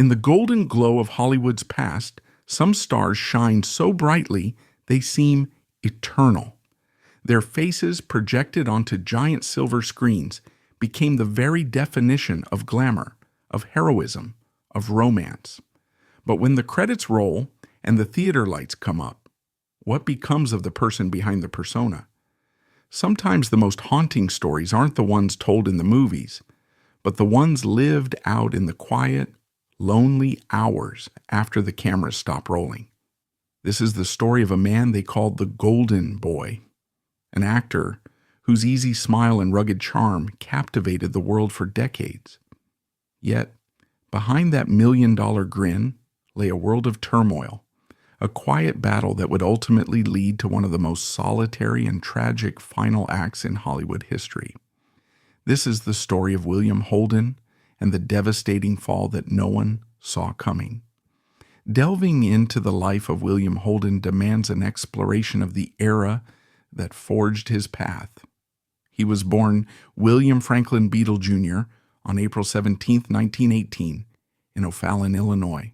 In the golden glow of Hollywood's past, some stars shine so brightly they seem eternal. Their faces, projected onto giant silver screens, became the very definition of glamour, of heroism, of romance. But when the credits roll and the theater lights come up, what becomes of the person behind the persona? Sometimes the most haunting stories aren't the ones told in the movies, but the ones lived out in the quiet, lonely hours after the cameras stop rolling. This is the story of a man they called the Golden Boy, an actor whose easy smile and rugged charm captivated the world for decades. Yet, behind that million-dollar grin lay a world of turmoil, a quiet battle that would ultimately lead to one of the most solitary and tragic final acts in Hollywood history. This is the story of William Holden and the devastating fall that no one saw coming. Delving into the life of William Holden demands an exploration of the era that forged his path. He was born William Franklin Beadle Jr. on April 17, 1918, in O'Fallon, Illinois.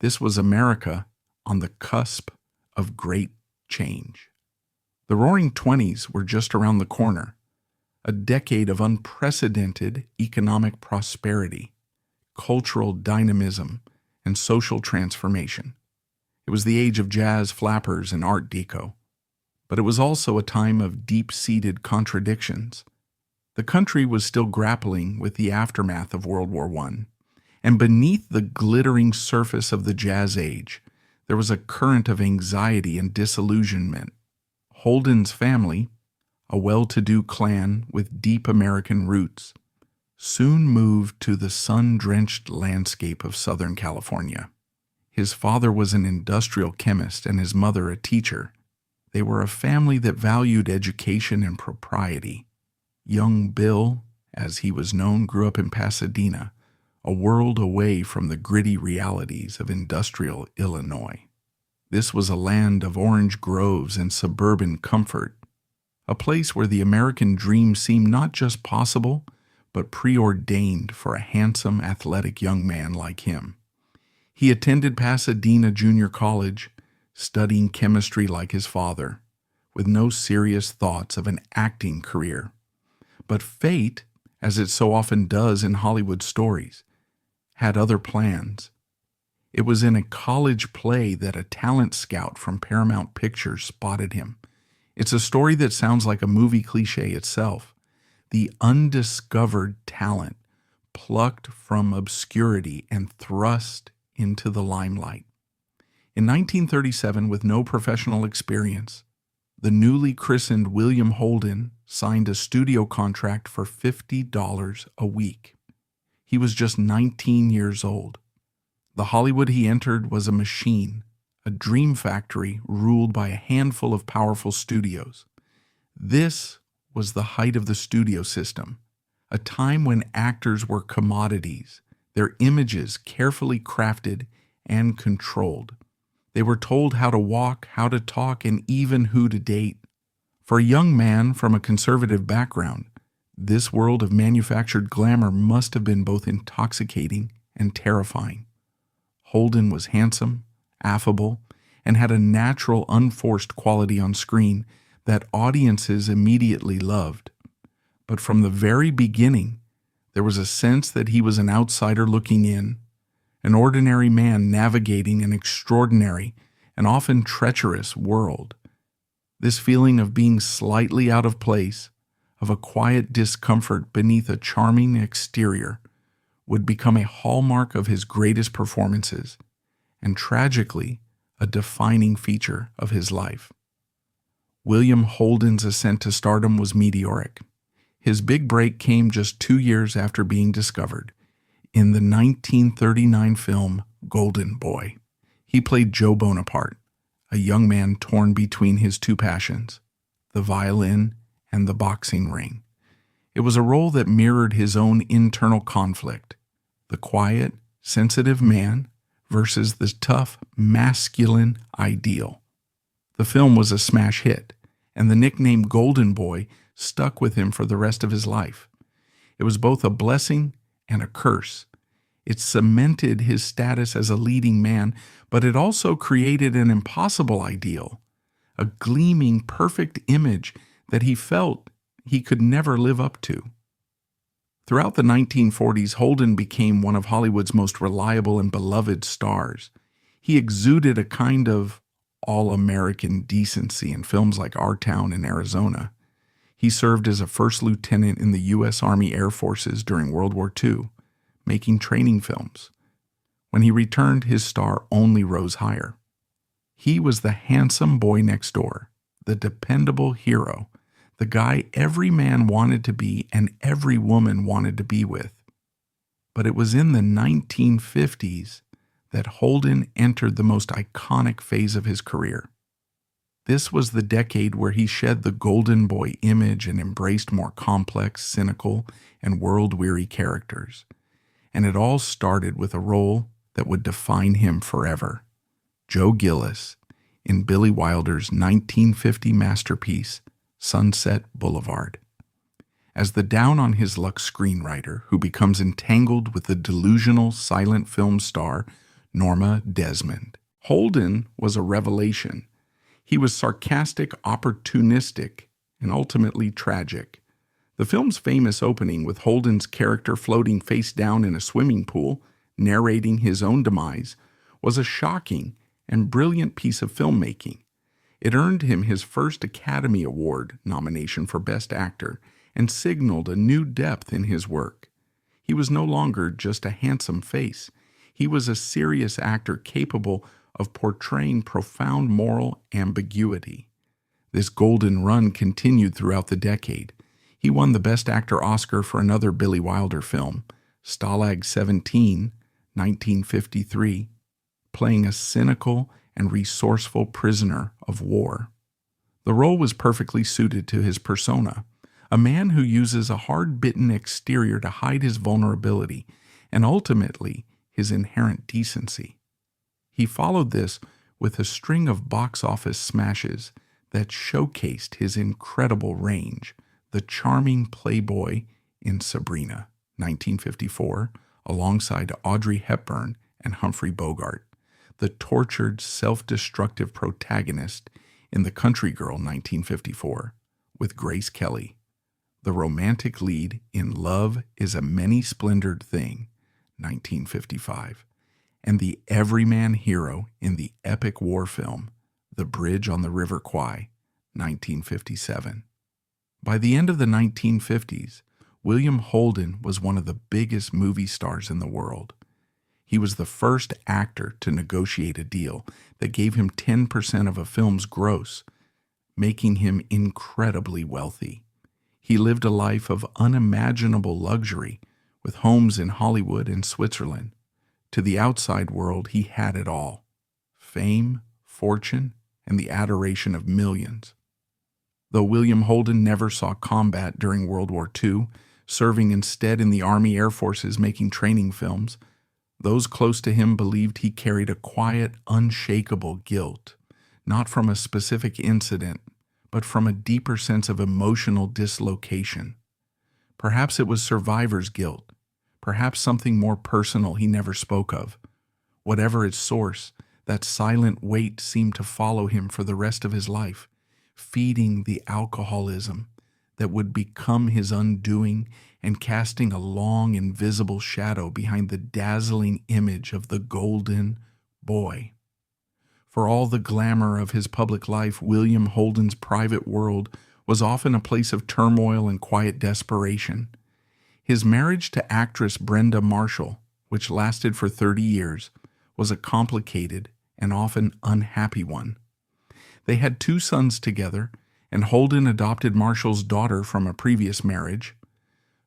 This was America on the cusp of great change. The Roaring Twenties were just around the corner, a decade of unprecedented economic prosperity, cultural dynamism, and social transformation. It was the age of jazz flappers and Art Deco. But it was also a time of deep-seated contradictions. The country was still grappling with the aftermath of World War I, and beneath the glittering surface of the jazz age, there was a current of anxiety and disillusionment. Holden's family, a well-to-do clan with deep American roots, soon moved to the sun-drenched landscape of Southern California. His father was an industrial chemist and his mother a teacher. They were a family that valued education and propriety. Young Bill, as he was known, grew up in Pasadena, a world away from the gritty realities of industrial Illinois. This was a land of orange groves and suburban comfort, a place where the American dream seemed not just possible, but preordained for a handsome, athletic young man like him. He attended Pasadena Junior College, studying chemistry like his father, with no serious thoughts of an acting career. But fate, as it so often does in Hollywood stories, had other plans. It was in a college play that a talent scout from Paramount Pictures spotted him. It's a story that sounds like a movie cliche itself. The undiscovered talent plucked from obscurity and thrust into the limelight. In 1937, with no professional experience, the newly christened William Holden signed a studio contract for $50 a week. He was just 19 years old. The Hollywood he entered was a machine, a dream factory ruled by a handful of powerful studios. This was the height of the studio system, a time when actors were commodities, their images carefully crafted and controlled. They were told how to walk, how to talk, and even who to date. For a young man from a conservative background, this world of manufactured glamour must have been both intoxicating and terrifying. Holden was handsome, affable, and had a natural, unforced quality on screen that audiences immediately loved. But from the very beginning, there was a sense that he was an outsider looking in, an ordinary man navigating an extraordinary and often treacherous world. This feeling of being slightly out of place, of a quiet discomfort beneath a charming exterior, would become a hallmark of his greatest performances, and tragically, a defining feature of his life. William Holden's ascent to stardom was meteoric. His big break came just 2 years after being discovered. In the 1939 film Golden Boy, he played Joe Bonaparte, a young man torn between his two passions, the violin and the boxing ring. It was a role that mirrored his own internal conflict, the quiet, sensitive man versus the tough, masculine ideal. The film was a smash hit, and the nickname Golden Boy stuck with him for the rest of his life. It was both a blessing and a curse. It cemented his status as a leading man, but it also created an impossible ideal, a gleaming, perfect image that he felt he could never live up to. Throughout the 1940s, Holden became one of Hollywood's most reliable and beloved stars. He exuded a kind of all-American decency in films like Our Town in Arizona. He served as a first lieutenant in the U.S. Army Air Forces during World War II, making training films. When he returned, his star only rose higher. He was the handsome boy next door, the dependable hero, the guy every man wanted to be and every woman wanted to be with. But it was in the 1950s that Holden entered the most iconic phase of his career. This was the decade where he shed the golden boy image and embraced more complex, cynical, and world-weary characters. And it all started with a role that would define him forever. Joe Gillis in Billy Wilder's 1950 masterpiece, Sunset Boulevard. As the down-on-his-luck screenwriter who becomes entangled with the delusional silent film star Norma Desmond, Holden was a revelation. He was sarcastic, opportunistic, and ultimately tragic. The film's famous opening, with Holden's character floating face down in a swimming pool, narrating his own demise, was a shocking and brilliant piece of filmmaking. It earned him his first Academy Award nomination for Best Actor and signaled a new depth in his work. He was no longer just a handsome face. He was a serious actor capable of portraying profound moral ambiguity. This golden run continued throughout the decade. He won the Best Actor Oscar for another Billy Wilder film, Stalag 17, 1953, playing a cynical and resourceful prisoner of war. The role was perfectly suited to his persona, a man who uses a hard-bitten exterior to hide his vulnerability and ultimately his inherent decency. He followed this with a string of box office smashes that showcased his incredible range. The charming playboy in Sabrina, 1954, alongside Audrey Hepburn and Humphrey Bogart. The tortured, self-destructive protagonist in The Country Girl, 1954, with Grace Kelly. The romantic lead in Love is a Many-Splendored Thing, 1955. And the everyman hero in the epic war film, The Bridge on the River Kwai, 1957. By the end of the 1950s, William Holden was one of the biggest movie stars in the world. He was the first actor to negotiate a deal that gave him 10% of a film's gross, making him incredibly wealthy. He lived a life of unimaginable luxury, with homes in Hollywood and Switzerland. To the outside world, he had it all: fame, fortune, and the adoration of millions. Though William Holden never saw combat during World War II, serving instead in the Army Air Forces making training films, those close to him believed he carried a quiet, unshakable guilt, not from a specific incident, but from a deeper sense of emotional dislocation. Perhaps it was survivor's guilt, perhaps something more personal he never spoke of. Whatever its source, that silent weight seemed to follow him for the rest of his life, feeding the alcoholism that would become his undoing and casting a long, invisible shadow behind the dazzling image of the golden boy. For all the glamour of his public life, William Holden's private world was often a place of turmoil and quiet desperation. His marriage to actress Brenda Marshall, which lasted for 30 years, was a complicated and often unhappy one. They had 2 sons together, and Holden adopted Marshall's daughter from a previous marriage.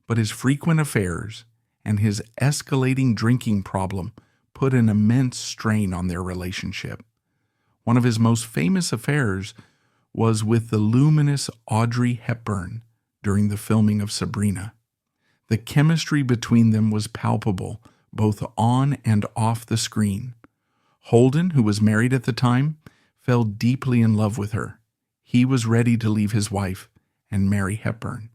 But his frequent affairs and his escalating drinking problem put an immense strain on their relationship. One of his most famous affairs was with the luminous Audrey Hepburn during the filming of Sabrina. The chemistry between them was palpable, both on and off the screen. Holden, who was married at the time, fell deeply in love with her. He was ready to leave his wife and marry Hepburn.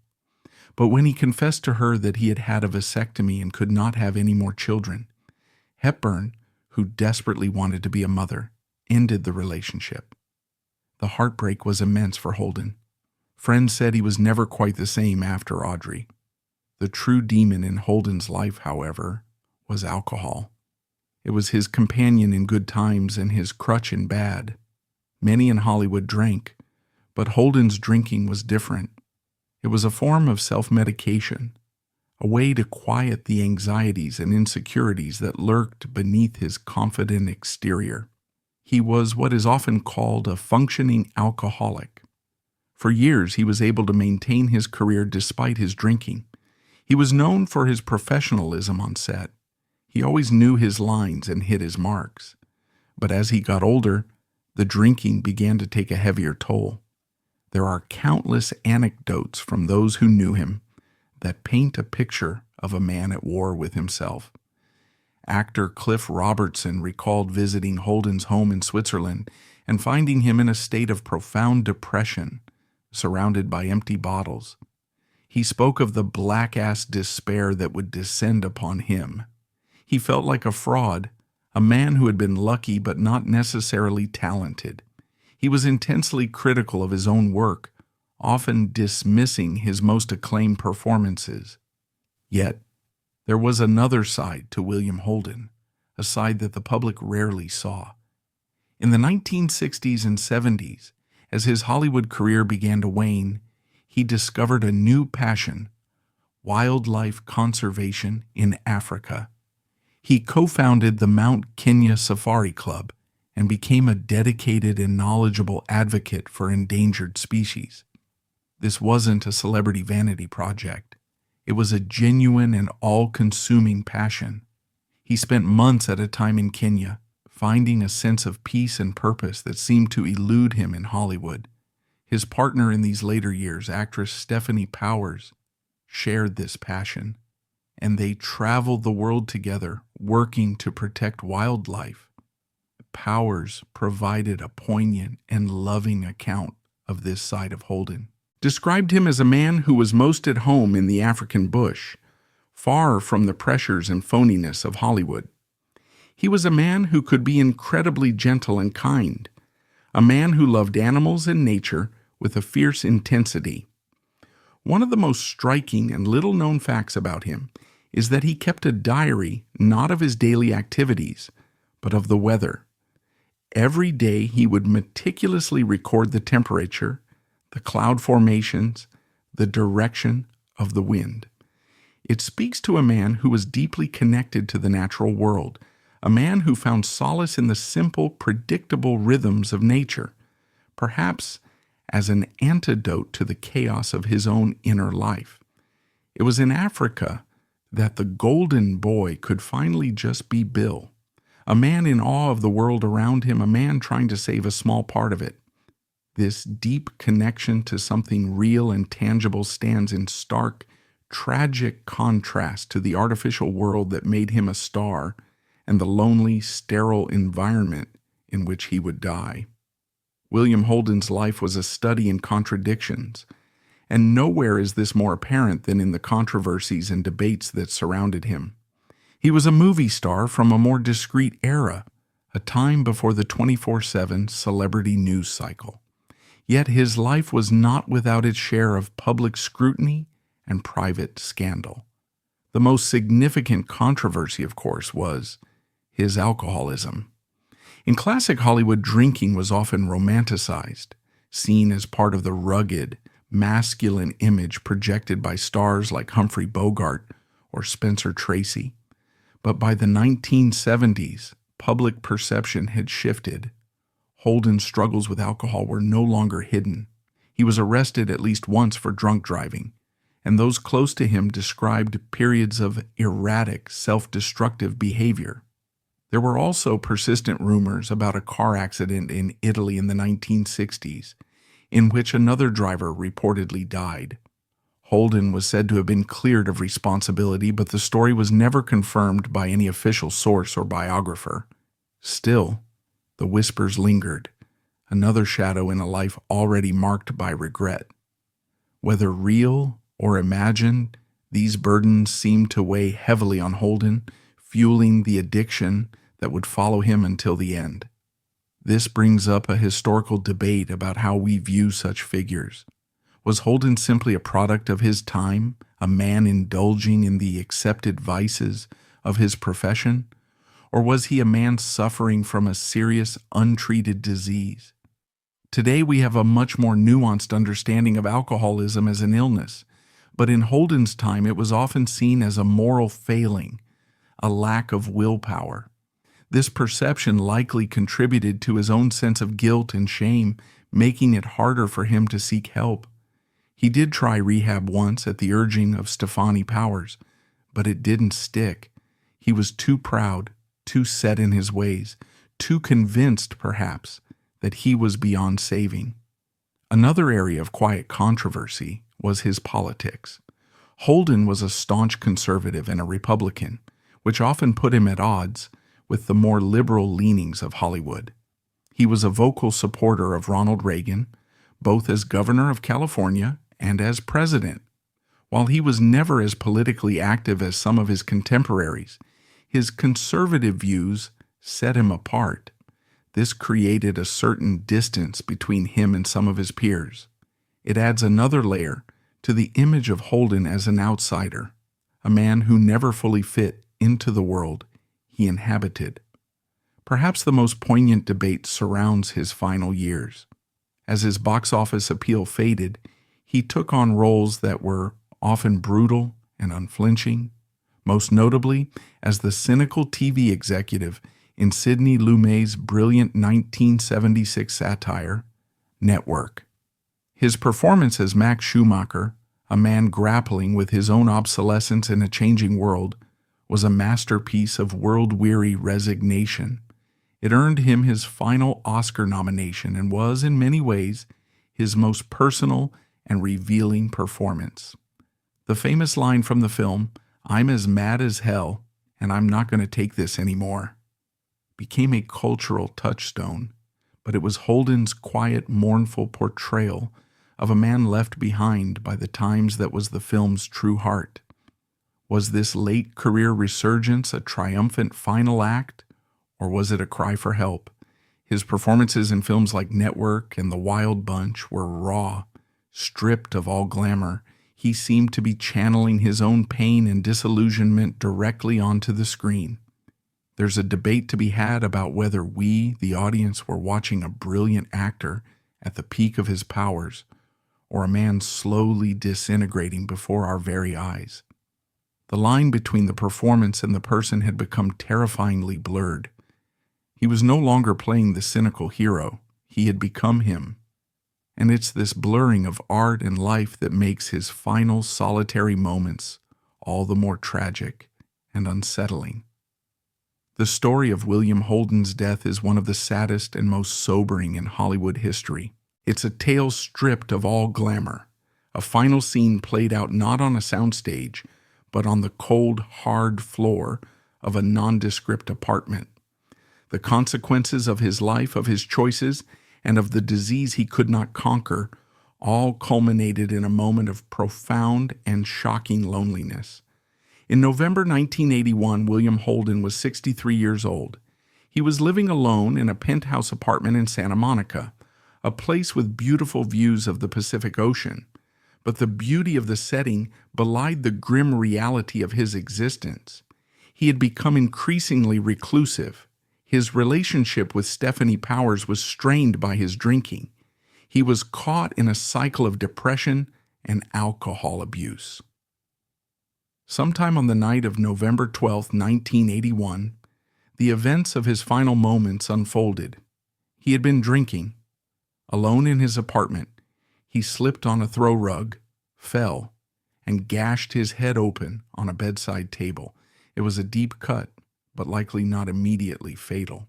But when he confessed to her that he had had a vasectomy and could not have any more children, Hepburn, who desperately wanted to be a mother, ended the relationship. The heartbreak was immense for Holden. Friends said he was never quite the same after Audrey. The true demon in Holden's life, however, was alcohol. It was his companion in good times and his crutch in bad. Many in Hollywood drank, but Holden's drinking was different. It was a form of self-medication, a way to quiet the anxieties and insecurities that lurked beneath his confident exterior. He was what is often called a functioning alcoholic. For years, he was able to maintain his career despite his drinking. He was known for his professionalism on set. He always knew his lines and hit his marks. But as he got older, the drinking began to take a heavier toll. There are countless anecdotes from those who knew him that paint a picture of a man at war with himself. Actor Cliff Robertson recalled visiting Holden's home in Switzerland and finding him in a state of profound depression, surrounded by empty bottles. He spoke of the black-ass despair that would descend upon him. He felt like a fraud, a man who had been lucky but not necessarily talented. He was intensely critical of his own work, often dismissing his most acclaimed performances. Yet, there was another side to William Holden, a side that the public rarely saw. In the 1960s and 70s, as his Hollywood career began to wane, he discovered a new passion: wildlife conservation in Africa. He co-founded the Mount Kenya Safari Club and became a dedicated and knowledgeable advocate for endangered species. This wasn't a celebrity vanity project. It was a genuine and all-consuming passion. He spent months at a time in Kenya, finding a sense of peace and purpose that seemed to elude him in Hollywood. His partner in these later years, actress Stephanie Powers, shared this passion, and they traveled the world together, working to protect wildlife. Powers provided a poignant and loving account of this side of Holden. Described him as a man who was most at home in the African bush, far from the pressures and phoniness of Hollywood. He was a man who could be incredibly gentle and kind, a man who loved animals and nature with a fierce intensity. One of the most striking and little-known facts about him is that he kept a diary not of his daily activities, but of the weather. Every day he would meticulously record the temperature, the cloud formations, the direction of the wind. It speaks to a man who was deeply connected to the natural world, a man who found solace in the simple, predictable rhythms of nature, perhaps as an antidote to the chaos of his own inner life. It was in Africa that the golden boy could finally just be Bill, a man in awe of the world around him, a man trying to save a small part of it. This deep connection to something real and tangible stands in stark, tragic contrast to the artificial world that made him a star and the lonely, sterile environment in which he would die. William Holden's life was a study in contradictions, and nowhere is this more apparent than in the controversies and debates that surrounded him. He was a movie star from a more discreet era, a time before the 24/7 celebrity news cycle. Yet his life was not without its share of public scrutiny and private scandal. The most significant controversy, of course, was his alcoholism. In classic Hollywood, drinking was often romanticized, seen as part of the rugged, masculine image projected by stars like Humphrey Bogart or Spencer Tracy. But by the 1970s, public perception had shifted. Holden's struggles with alcohol were no longer hidden. He was arrested at least once for drunk driving, and those close to him described periods of erratic, self-destructive behavior. There were also persistent rumors about a car accident in Italy in the 1960s, in which another driver reportedly died. Holden was said to have been cleared of responsibility, but the story was never confirmed by any official source or biographer. Still, the whispers lingered, another shadow in a life already marked by regret. Whether real or imagined, these burdens seemed to weigh heavily on Holden, fueling the addiction that would follow him until the end. This brings up a historical debate about how we view such figures. Was Holden simply a product of his time, a man indulging in the accepted vices of his profession? Or was he a man suffering from a serious, untreated disease? Today we have a much more nuanced understanding of alcoholism as an illness, but in Holden's time it was often seen as a moral failing, a lack of willpower. This perception likely contributed to his own sense of guilt and shame, making it harder for him to seek help. He did try rehab once at the urging of Stefani Powers, but it didn't stick. He was too proud, too set in his ways, too convinced, perhaps, that he was beyond saving. Another area of quiet controversy was his politics. Holden was a staunch conservative and a Republican, which often put him at odds with the more liberal leanings of Hollywood. He was a vocal supporter of Ronald Reagan, both as governor of California and as president. While he was never as politically active as some of his contemporaries, his conservative views set him apart. This created a certain distance between him and some of his peers. It adds another layer to the image of Holden as an outsider, a man who never fully fit into the world he inhabited. Perhaps the most poignant debate surrounds his final years. As his box office appeal faded, he took on roles that were often brutal and unflinching, most notably as the cynical TV executive in Sidney Lumet's brilliant 1976 satire, Network. His performance as Max Schumacher, a man grappling with his own obsolescence in a changing world, was a masterpiece of world-weary resignation. It earned him his final Oscar nomination and was, in many ways, his most personal and revealing performance. The famous line from the film, "I'm as mad as hell, and I'm not going to take this anymore," became a cultural touchstone, but it was Holden's quiet, mournful portrayal of a man left behind by the times that was the film's true heart. Was this late career resurgence a triumphant final act, or was it a cry for help? His performances in films like Network and The Wild Bunch were raw, stripped of all glamour. He seemed to be channeling his own pain and disillusionment directly onto the screen. There's a debate to be had about whether we, the audience, were watching a brilliant actor at the peak of his powers, or a man slowly disintegrating before our very eyes. The line between the performance and the person had become terrifyingly blurred. He was no longer playing the cynical hero. He had become him. And it's this blurring of art and life that makes his final solitary moments all the more tragic and unsettling. The story of William Holden's death is one of the saddest and most sobering in Hollywood history. It's a tale stripped of all glamour, a final scene played out not on a soundstage, but on the cold, hard floor of a nondescript apartment. The consequences of his life, of his choices, and of the disease he could not conquer, all culminated in a moment of profound and shocking loneliness. In November 1981, William Holden was 63 years old. He was living alone in a penthouse apartment in Santa Monica, a place with beautiful views of the Pacific Ocean. But the beauty of the setting belied the grim reality of his existence. He had become increasingly reclusive. His relationship with Stefani Powers was strained by his drinking. He was caught in a cycle of depression and alcohol abuse. Sometime on the night of November 12, 1981, the events of his final moments unfolded. He had been drinking. Alone in his apartment, he slipped on a throw rug, fell, and gashed his head open on a bedside table. It was a deep cut, but likely not immediately fatal.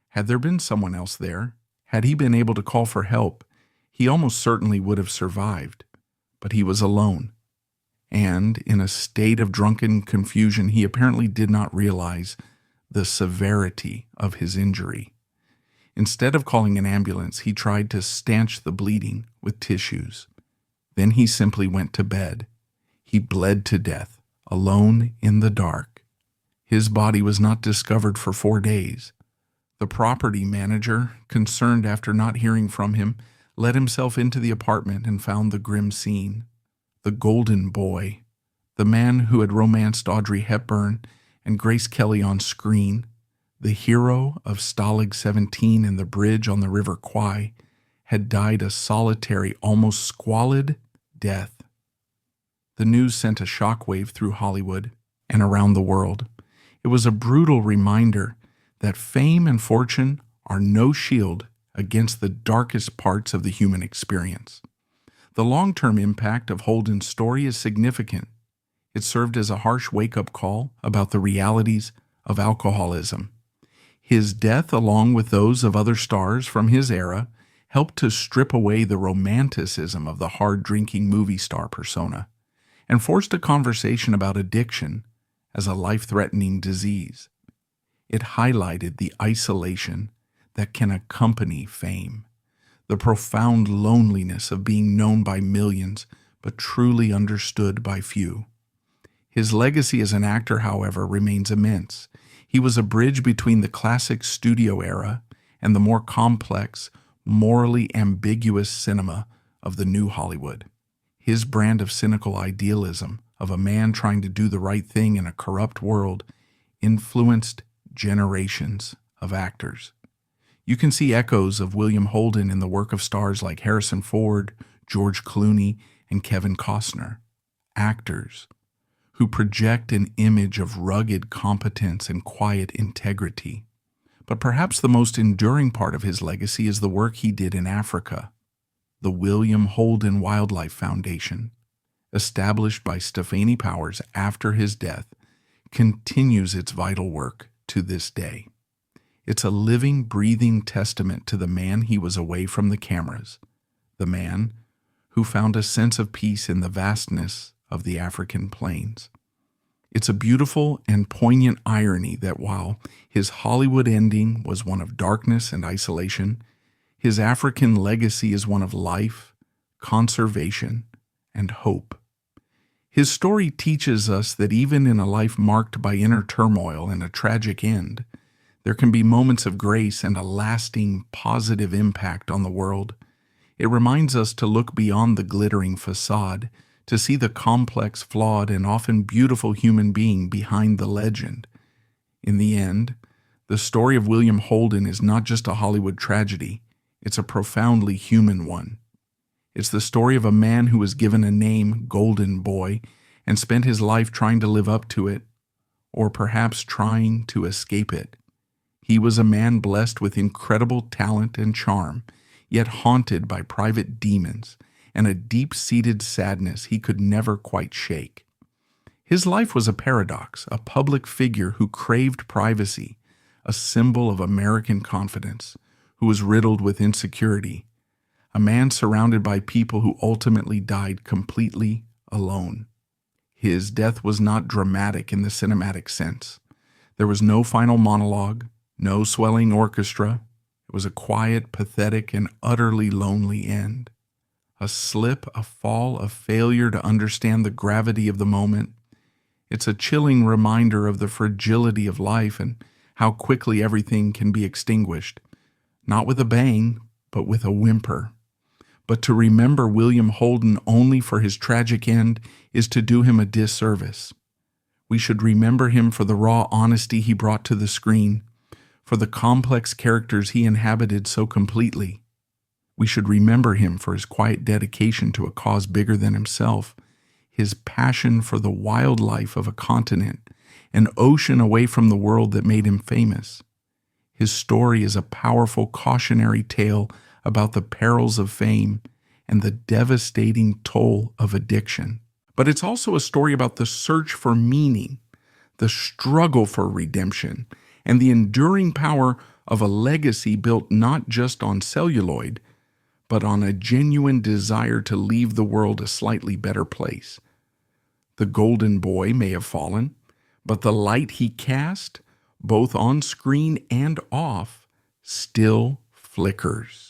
Had there been someone else there, had he been able to call for help, he almost certainly would have survived. But he was alone, and in a state of drunken confusion, he apparently did not realize the severity of his injury. Instead of calling an ambulance, he tried to stanch the bleeding with tissues. Then he simply went to bed. He bled to death, alone in the dark. His body was not discovered for 4 days. The property manager, concerned after not hearing from him, let himself into the apartment and found the grim scene. The golden boy, the man who had romanced Audrey Hepburn and Grace Kelly on screen, the hero of Stalag 17 and the bridge on the River Kwai, had died a solitary, almost squalid death. The news sent a shockwave through Hollywood and around the world. It was a brutal reminder that fame and fortune are no shield against the darkest parts of the human experience. The long-term impact of Holden's story is significant. It served as a harsh wake-up call about the realities of alcoholism. His death, along with those of other stars from his era, helped to strip away the romanticism of the hard-drinking movie star persona and forced a conversation about addiction as a life-threatening disease. It highlighted the isolation that can accompany fame, the profound loneliness of being known by millions but truly understood by few. His legacy as an actor, however, remains immense. He was a bridge between the classic studio era and the more complex, morally ambiguous cinema of the new Hollywood. His brand of cynical idealism, of a man trying to do the right thing in a corrupt world, influenced generations of actors. You can see echoes of William Holden in the work of stars like Harrison Ford, George Clooney, and Kevin Costner. Actors who project an image of rugged competence and quiet integrity. But perhaps the most enduring part of his legacy is the work he did in Africa. The William Holden Wildlife Foundation, established by Stefani Powers after his death, continues its vital work to this day. It's a living, breathing testament to the man he was away from the cameras, the man who found a sense of peace in the vastness of the African plains. It's a beautiful and poignant irony that while his Hollywood ending was one of darkness and isolation, his African legacy is one of life, conservation, and hope. His story teaches us that even in a life marked by inner turmoil and a tragic end, there can be moments of grace and a lasting positive impact on the world. It reminds us to look beyond the glittering facade, to see the complex, flawed, and often beautiful human being behind the legend. In the end, the story of William Holden is not just a Hollywood tragedy, it's a profoundly human one. It's the story of a man who was given a name, Golden Boy, and spent his life trying to live up to it, or perhaps trying to escape it. He was a man blessed with incredible talent and charm, yet haunted by private demons and a deep-seated sadness he could never quite shake. His life was a paradox, a public figure who craved privacy, a symbol of American confidence, who was riddled with insecurity, a man surrounded by people who ultimately died completely alone. His death was not dramatic in the cinematic sense. There was no final monologue, no swelling orchestra. It was a quiet, pathetic, and utterly lonely end. A slip, a fall, a failure to understand the gravity of the moment. It's a chilling reminder of the fragility of life and how quickly everything can be extinguished. Not with a bang, but with a whimper. But to remember William Holden only for his tragic end is to do him a disservice. We should remember him for the raw honesty he brought to the screen, for the complex characters he inhabited so completely. We should remember him for his quiet dedication to a cause bigger than himself, his passion for the wildlife of a continent, an ocean away from the world that made him famous. His story is a powerful cautionary tale about the perils of fame and the devastating toll of addiction. But it's also a story about the search for meaning, the struggle for redemption, and the enduring power of a legacy built not just on celluloid, but on a genuine desire to leave the world a slightly better place. The Golden Boy may have fallen, but the light he cast, both on screen and off, still flickers.